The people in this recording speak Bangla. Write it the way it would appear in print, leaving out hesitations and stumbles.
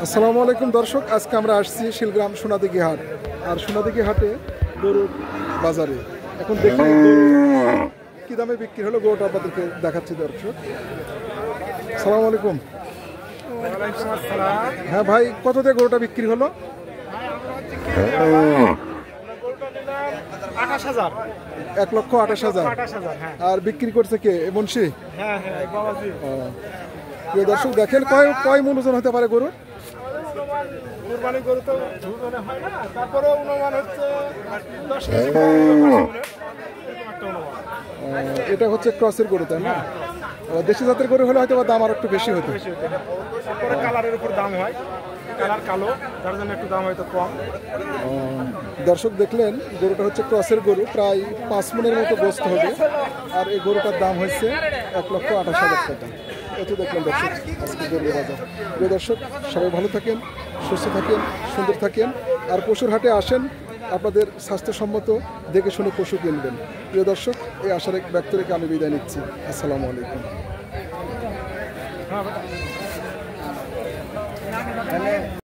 আসসালামু আলাইকুম দর্শক, আজকে আমরা আসছি শিলগ্রাম সোনাদিঘি হাট। আর সোনাদিঘি হাটে গরুর বাজারে এখন দেখি কি দামে বিক্রি হলো গরুটা আপনাদেরকে দেখাচ্ছি দর্শক। আসসালামু আলাইকুম। হ্যাঁ ভাই, কত দিয়ে গরুটা বিক্রি হলো? 1,28,000। আর বিক্রি করছে কে? মুন্সি? প্রিয় দর্শক দেখেন, কয় মন ওজন হতে পারে গরুর? এটা হচ্ছে ক্রসের গরু, তাই না? দেশি জাতের গরু হলে হয়তো দাম আর একটু বেশি হতো। কালারের উপর দাম হয়, কালার কালো, তার জন্য একটু দাম হয়তো কম। দর্শক দেখলেন, গরুটা হচ্ছে ক্রসের গরু, প্রায় 5 মনের মতো গোস্ত হবে। আর এই গরুটার দাম হচ্ছে 1,28,000 টাকা। এত দেখলেন দর্শক আজকে গরুর বাজার। প্রিয় দর্শক, সবাই ভালো থাকেন, সুস্থ থাকেন, সুন্দর থাকেন। আর পশুর হাটে আসেন, আপনাদের স্বাস্থ্যসম্মত দেখে শুনে পশু কিনবেন। প্রিয় দর্শক, এই আশা ব্যক্ত রেখে আমি বিদায় নিচ্ছি। আসসালামু আলাইকুম।